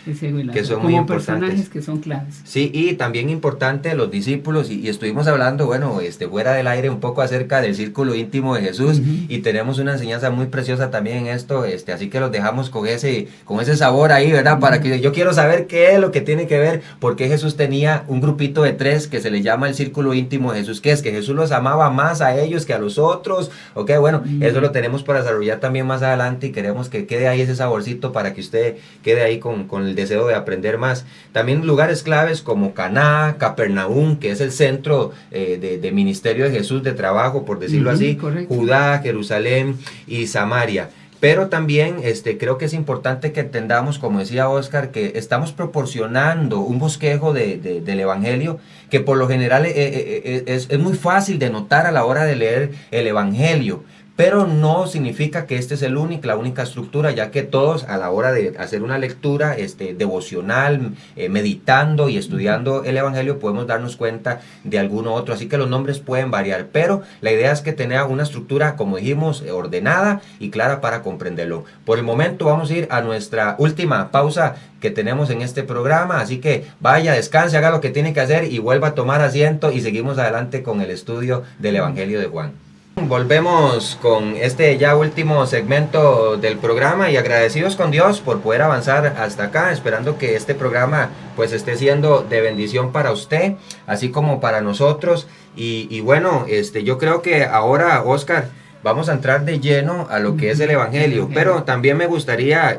el ciego y Lázaro, que son como muy importantes, personajes que son claves. Sí, y también importante los discípulos, y estuvimos hablando, bueno, fuera del aire, un poco acerca del círculo íntimo de Jesús, y tenemos una enseñanza muy preciosa también en esto, así que los dejamos con ese sabor ahí, ¿verdad? Para que yo quiero saber qué es lo que tiene que ver, porque Jesús tenía un grupito de 3 que se le llama el círculo íntimo de Jesús, que es que Jesús los amaba más a ellos que a los otros. Ok, bueno, eso lo tenemos para desarrollar también más adelante, y queremos que quede ahí ese saborcito para que usted quede ahí con el deseo de aprender más. También lugares claves como Caná, Capernaum, que es el centro de ministerio de Jesús, de trabajo, por decirlo así, correcto. Judá, Jerusalén y Samaria. Pero también creo que es importante que entendamos, como decía Oscar, que estamos proporcionando un bosquejo del Evangelio que por lo general es muy fácil de notar a la hora de leer el Evangelio. Pero no significa que este es la única estructura, ya que todos a la hora de hacer una lectura devocional, meditando y estudiando el Evangelio, podemos darnos cuenta de alguno otro. Así que los nombres pueden variar, pero la idea es que tenga una estructura, como dijimos, ordenada y clara para comprenderlo. Por el momento vamos a ir a nuestra última pausa que tenemos en este programa, así que vaya, descanse, haga lo que tiene que hacer y vuelva a tomar asiento, y seguimos adelante con el estudio del Evangelio de Juan. Volvemos con este ya último segmento del programa, y agradecidos con Dios por poder avanzar hasta acá, esperando que este programa pues esté siendo de bendición para usted, así como para nosotros. Y bueno, yo creo que ahora, Oscar, vamos a entrar de lleno a lo que es el Evangelio, pero también me gustaría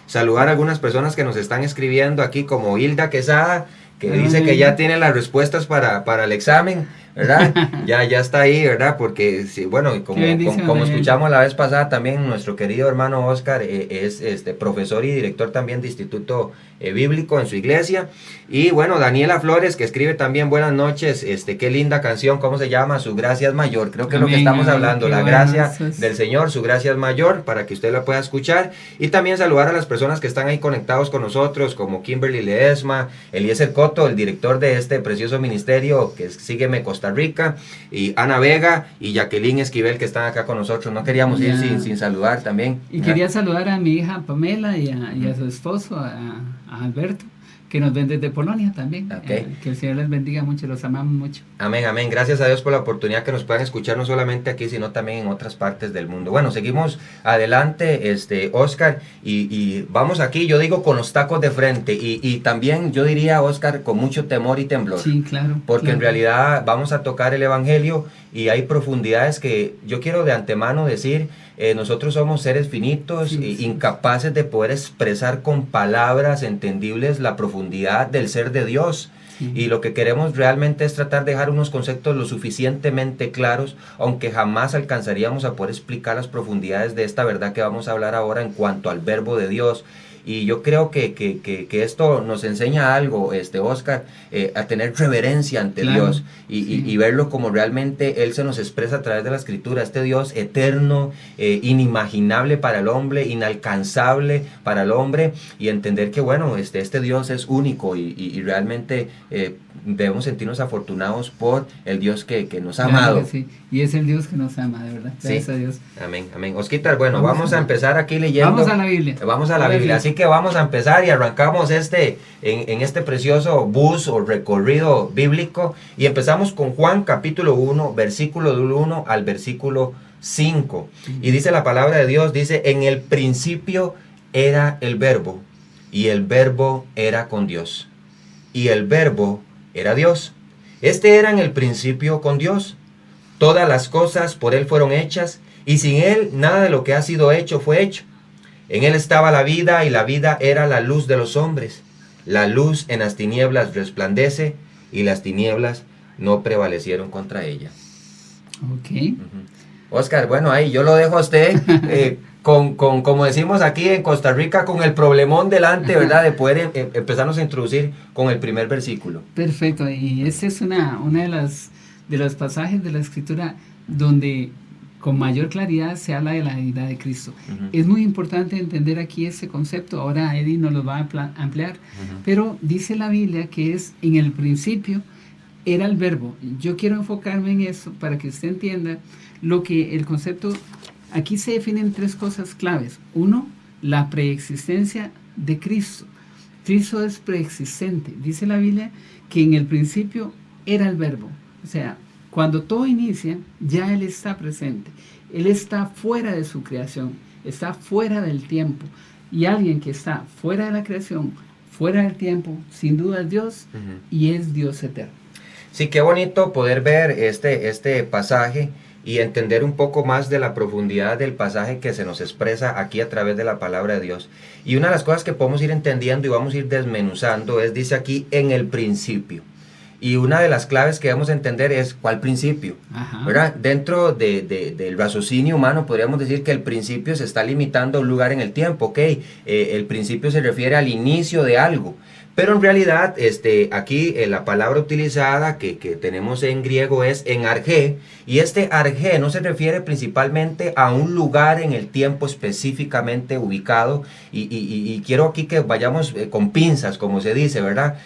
saludar a algunas personas que nos están escribiendo aquí, como Hilda Quesada, que dice que ya tiene las respuestas para el examen. ¿verdad? Ya está ahí, ¿verdad? Porque, sí, bueno, y como escuchamos la vez pasada también, nuestro querido hermano Oscar es profesor y director también de Instituto Bíblico en su iglesia. Y bueno, Daniela Flores, que escribe también buenas noches, qué linda canción, ¿cómo se llama? Su gracia es mayor, creo que es lo que estamos hablando, la gracia del Señor, su gracia es mayor, para que usted la pueda escuchar. Y también saludar a las personas que están ahí conectados con nosotros, como Kimberly Ledesma, Eliezer Coto, el director de este precioso ministerio, que es Sígueme Costa Rica, y Ana Vega y Jacqueline Esquivel, que están acá con nosotros. No queríamos ir sin saludar también. Y quería saludar a mi hija Pamela y a su esposo, a Alberto, que nos ven desde Polonia también. Okay. Que el Señor les bendiga mucho, los amamos mucho. Amén, amén. Gracias a Dios por la oportunidad que nos puedan escuchar no solamente aquí, sino también en otras partes del mundo. Bueno, seguimos adelante, Oscar, y vamos aquí, yo digo, con los tacos de frente, y también yo diría, Oscar, con mucho temor y temblor. Sí, claro. Porque claro. En realidad vamos a tocar el Evangelio y hay profundidades que yo quiero de antemano decir. Nosotros somos seres finitos, incapaces de poder expresar con palabras entendibles la profundidad del ser de Dios. Y lo que queremos realmente es tratar de dejar unos conceptos lo suficientemente claros, aunque jamás alcanzaríamos a poder explicar las profundidades de esta verdad que vamos a hablar ahora en cuanto al verbo de Dios. Y yo creo que esto nos enseña algo, Oscar, a tener reverencia ante Dios y verlo como realmente Él se nos expresa a través de la Escritura, este Dios eterno, inimaginable para el hombre, inalcanzable para el hombre, y entender que, bueno, este Dios es único y realmente debemos sentirnos afortunados por el Dios que nos ha amado. Sí. Y es el Dios que nos ama, de verdad. Gracias a Dios. Amén, amén. Osquitar, bueno, vamos a empezar aquí leyendo. Vamos a la Biblia. Vamos a la Biblia. Así que vamos a empezar y arrancamos en este precioso bus o recorrido bíblico, y empezamos con Juan capítulo 1, versículo del 1 al versículo 5. Y dice la palabra de Dios, dice: en el principio era el verbo, y el verbo era con Dios, y el verbo era Dios. Este era en el principio con Dios. Todas las cosas por Él fueron hechas, y sin Él nada de lo que ha sido hecho fue hecho. En Él estaba la vida, y la vida era la luz de los hombres. La luz en las tinieblas resplandece, y las tinieblas no prevalecieron contra ella. Ok. Oscar, bueno, ahí yo lo dejo a usted como decimos aquí en Costa Rica, con el problemón delante, ¿verdad? De poder empezarnos a introducir con el primer versículo. Perfecto, y ese es una de los pasajes de la Escritura donde con mayor claridad se habla de la deidad de Cristo. Es muy importante entender aquí ese concepto. Ahora Eddie nos lo va a ampliar, pero dice la Biblia que es en el principio era el verbo. Yo quiero enfocarme en eso para que usted entienda lo que el concepto. Aquí se definen tres cosas claves. Uno, la preexistencia de Cristo. Cristo es preexistente. Dice la Biblia que en el principio era el verbo. O sea, cuando todo inicia, ya Él está presente. Él está fuera de su creación, está fuera del tiempo. Y alguien que está fuera de la creación, fuera del tiempo, sin duda es Dios, y es Dios eterno. Sí, qué bonito poder ver este pasaje y entender un poco más de la profundidad del pasaje que se nos expresa aquí a través de la palabra de Dios. Y una de las cosas que podemos ir entendiendo y vamos a ir desmenuzando dice aquí, en el principio. Y una de las claves que debemos entender es ¿cuál principio? ¿Verdad? Dentro del raciocinio humano podríamos decir que el principio se está limitando a un lugar en el tiempo. El principio se refiere al inicio de algo. Pero en realidad aquí la palabra utilizada que tenemos en griego es en argé, y argé no se refiere principalmente a un lugar en el tiempo específicamente ubicado, y quiero aquí que vayamos con pinzas, como se dice, ¿verdad?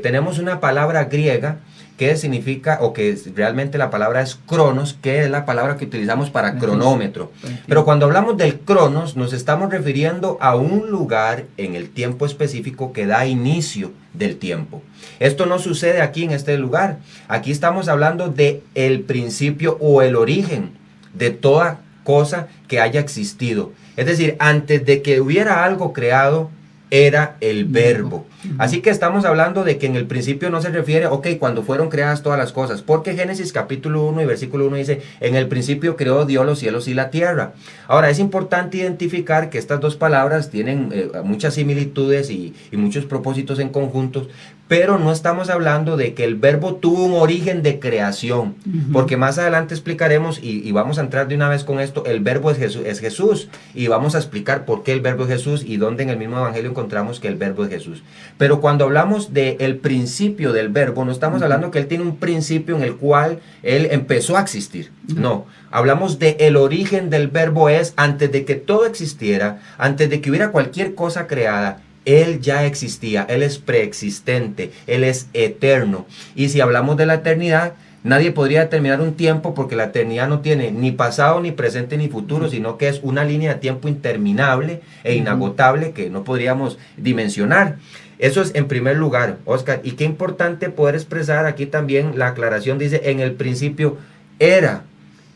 Tenemos una palabra griega que significa, o que realmente la palabra es cronos, que es la palabra que utilizamos para cronómetro. Pero cuando hablamos del cronos, nos estamos refiriendo a un lugar en el tiempo específico que da inicio del tiempo. Esto no sucede aquí en este lugar. Aquí estamos hablando de el principio o el origen de toda cosa que haya existido. Es decir, antes de que hubiera algo creado, era el verbo. Así que estamos hablando de que en el principio no se refiere, cuando fueron creadas todas las cosas, porque Génesis capítulo 1 y versículo 1 dice, en el principio creó Dios los cielos y la tierra. Ahora, es importante identificar que estas dos palabras tienen muchas similitudes y muchos propósitos en conjuntos, pero no estamos hablando de que el verbo tuvo un origen de creación, porque más adelante explicaremos y vamos a entrar de una vez con esto. El verbo es Jesús, y vamos a explicar por qué el verbo es Jesús y dónde en el mismo evangelio encontramos que el verbo es Jesús. Pero cuando hablamos del principio del verbo, no estamos hablando que él tiene un principio en el cual él empezó a existir, no. Hablamos de el origen del verbo es antes de que todo existiera, antes de que hubiera cualquier cosa creada. Él ya existía, Él es preexistente, Él es eterno. Y si hablamos de la eternidad, nadie podría determinar un tiempo, porque la eternidad no tiene ni pasado, ni presente, ni futuro, sino que es una línea de tiempo interminable e inagotable que no podríamos dimensionar. Eso es en primer lugar, Oscar. Y qué importante poder expresar aquí también la aclaración, dice, en el principio era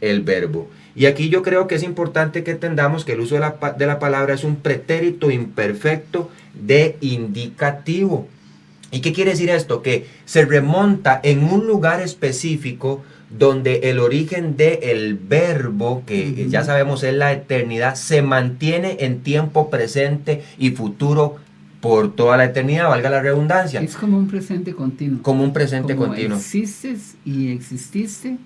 el verbo. Y aquí yo creo que es importante que entendamos que el uso de la palabra es un pretérito imperfecto de indicativo. ¿Y qué quiere decir esto? Que se remonta en un lugar específico donde el origen del verbo, que ya sabemos es la eternidad, se mantiene en tiempo presente y futuro por toda la eternidad, valga la redundancia. Es como un presente continuo. Como un presente como continuo. Existes y exististe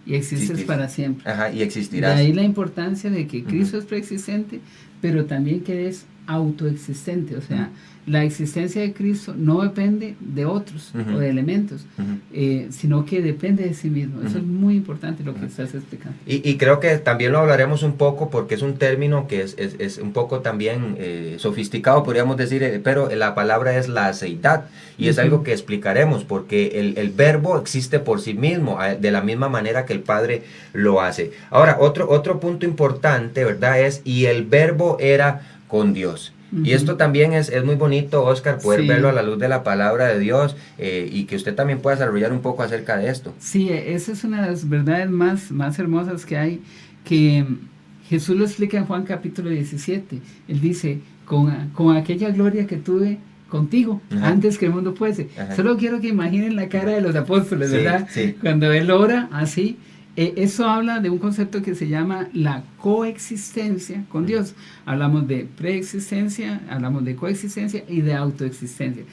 y existes para siempre. Ajá, y existirás. De ahí la importancia de que Cristo es preexistente, pero también que es autoexistente. O sea, la existencia de Cristo no depende de otros o de elementos, sino que depende de sí mismo. Eso es muy importante lo que estás explicando. Y creo que también lo hablaremos un poco, porque es un término que es un poco también sofisticado, podríamos decir, pero la palabra es la aceidad, y es algo que explicaremos, porque el verbo existe por sí mismo, de la misma manera que el Padre lo hace. Ahora, otro punto importante, ¿verdad? Y el verbo era con Dios. Y esto también es muy bonito, Oscar, poder verlo a la luz de la palabra de Dios, y que usted también pueda desarrollar un poco acerca de esto. Sí, esa es una de las verdades más hermosas que hay, que Jesús lo explica en Juan capítulo 17. Él dice, con aquella gloria que tuve contigo, antes que el mundo fuese. Solo quiero que imaginen la cara de los apóstoles, ¿verdad? Sí. Cuando él ora así. Eso habla de un concepto que se llama la coexistencia con Dios. Hablamos de preexistencia, hablamos de coexistencia y de autoexistencia.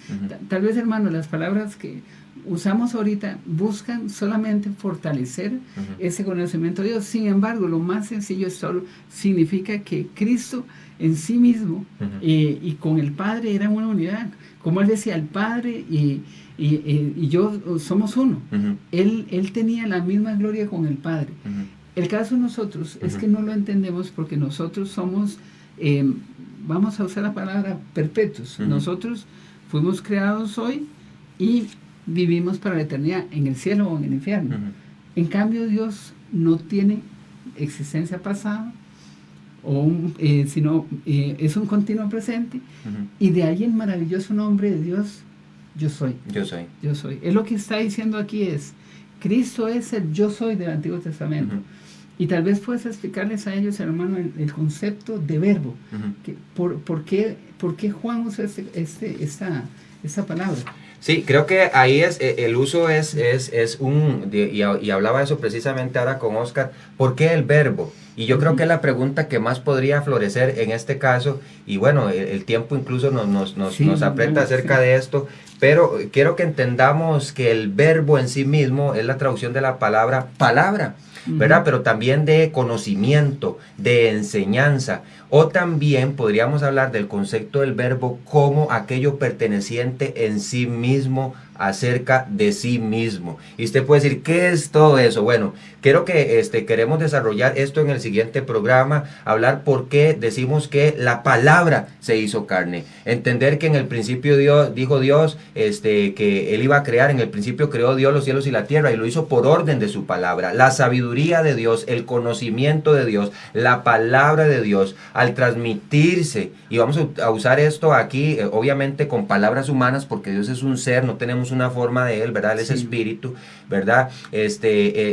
Tal vez, hermano, las palabras que usamos ahorita buscan solamente fortalecer ese conocimiento de Dios. Sin embargo, lo más sencillo es solo significa que Cristo en sí mismo y con el Padre eran una unidad. Como él decía, el Padre y yo somos uno. Él tenía la misma gloria con el Padre. El caso de nosotros es que no lo entendemos, porque nosotros somos, vamos a usar la palabra perpetuos. Nosotros fuimos creados hoy y vivimos para la eternidad, en el cielo o en el infierno. En cambio, Dios no tiene existencia pasada, sino es un continuo presente, y de ahí el maravilloso nombre de Dios, yo soy. Yo soy. Yo soy. Es lo que está diciendo aquí, es Cristo es el yo soy del Antiguo Testamento. Y tal vez puedes explicarles a ellos, hermano, el concepto de verbo. ¿Por qué Juan usa esta palabra? Sí, creo que ahí el uso es y hablaba de eso precisamente ahora con Oscar. ¿Por qué el verbo? Y yo creo que es la pregunta que más podría florecer en este caso, y bueno, el tiempo incluso nos aprieta acerca de esto, pero quiero que entendamos que el verbo en sí mismo es la traducción de la palabra, ¿verdad? Pero también de conocimiento, de enseñanza, o también podríamos hablar del concepto del verbo como aquello perteneciente en sí mismo, acerca de sí mismo. Y usted puede decir, ¿qué es todo eso? Bueno, quiero que queremos desarrollar esto en el siguiente programa, hablar por qué decimos que la palabra se hizo carne, entender que en el principio dijo Dios que Él iba a crear, en el principio creó Dios los cielos y la tierra, y lo hizo por orden de su palabra, la sabiduría de Dios, el conocimiento de Dios, la palabra de Dios, al transmitirse, y vamos a usar esto aquí, obviamente con palabras humanas, porque Dios es un ser, no tenemos tenemos una forma de Él, ¿verdad? Él es Sí. espíritu, ¿verdad?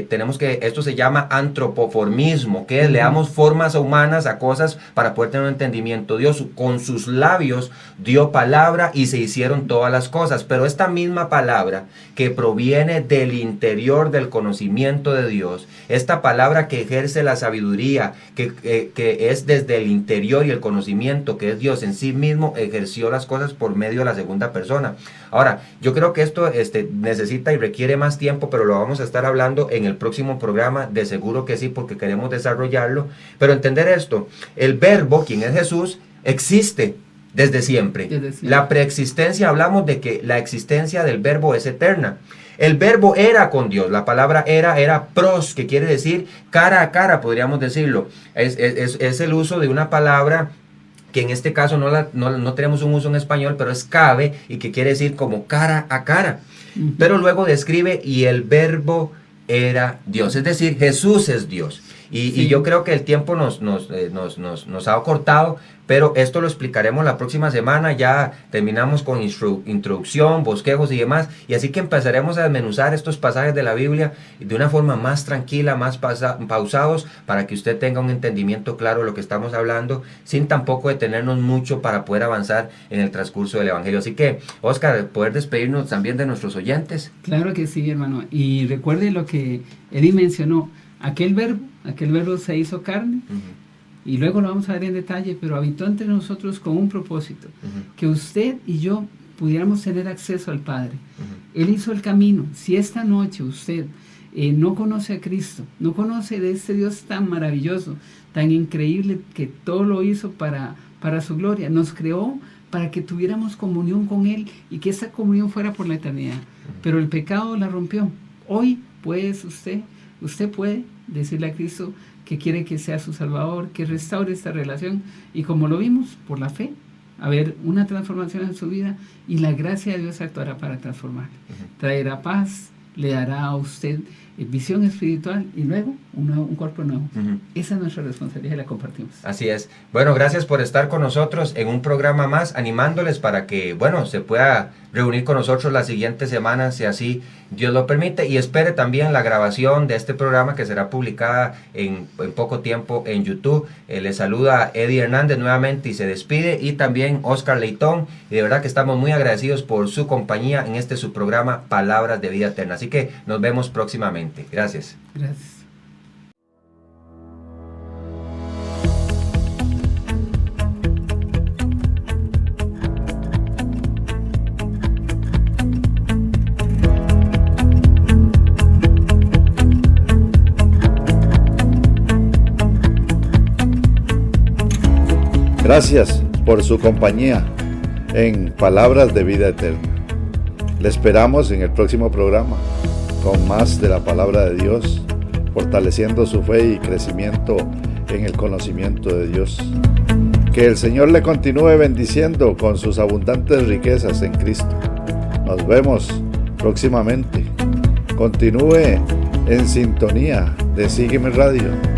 Tenemos que, esto se llama antropoformismo, que le damos formas humanas a cosas para poder tener un entendimiento. Dios con sus labios dio palabra y se hicieron todas las cosas, pero esta misma palabra que proviene del interior del conocimiento de Dios, esta palabra que ejerce la sabiduría, que es desde el interior y el conocimiento, que es Dios en sí mismo, ejerció las cosas por medio de la segunda persona. Ahora, yo creo que esto necesita y requiere más tiempo, pero lo vamos a estar hablando en el próximo programa, de seguro que sí, porque queremos desarrollarlo. Pero entender esto, el verbo, quien es Jesús, existe desde siempre. La preexistencia, hablamos de que la existencia del verbo es eterna. El verbo era con Dios, la palabra era pros, que quiere decir cara a cara, podríamos decirlo. Es el uso de una palabra que en este caso no tenemos un uso en español, pero es cabe, y que quiere decir como cara a cara. Pero luego describe, y el verbo era Dios, es decir, Jesús es Dios. Y yo creo que el tiempo nos ha acortado, pero esto lo explicaremos la próxima semana. Ya terminamos con introducción, bosquejos y demás, y así que empezaremos a desmenuzar estos pasajes de la Biblia de una forma más tranquila, más pausados, para que usted tenga un entendimiento claro de lo que estamos hablando, sin tampoco detenernos mucho para poder avanzar en el transcurso del Evangelio. Así que, Oscar, poder despedirnos también de nuestros oyentes. Claro que sí, hermano, y recuerde lo que Eddie mencionó, aquel verbo se hizo carne, y luego lo vamos a ver en detalle, pero habitó entre nosotros con un propósito, que usted y yo pudiéramos tener acceso al Padre. Él hizo el camino. Si esta noche usted no conoce a Cristo, no conoce de este Dios tan maravilloso, tan increíble, que todo lo hizo para su gloria, nos creó para que tuviéramos comunión con Él, y que esa comunión fuera por la eternidad, pero el pecado la rompió. Hoy pues usted puede decirle a Cristo que quiere que sea su Salvador, que restaure esta relación, y como lo vimos, por la fe, haber una transformación en su vida, y la gracia de Dios actuará para transformarla. Traerá paz, le dará a usted visión espiritual, y luego un cuerpo nuevo. Esa es nuestra responsabilidad y la compartimos. Así es. Bueno, gracias por estar con nosotros en un programa más, animándoles para que, bueno, se pueda reunir con nosotros la siguiente semana, si así Dios lo permite, y espere también la grabación de este programa, que será publicada en poco tiempo en YouTube. Les saluda Eddie Hernández nuevamente y se despide, y también Oscar Leitón, y de verdad que estamos muy agradecidos por su compañía en su programa Palabras de Vida Eterna. Así que nos vemos próximamente. Gracias. Gracias. Gracias por su compañía en Palabras de Vida Eterna. Le esperamos en el próximo programa con más de la palabra de Dios, fortaleciendo su fe y crecimiento en el conocimiento de Dios. Que el Señor le continúe bendiciendo con sus abundantes riquezas en Cristo. Nos vemos próximamente. Continúe en sintonía de Sígueme Radio.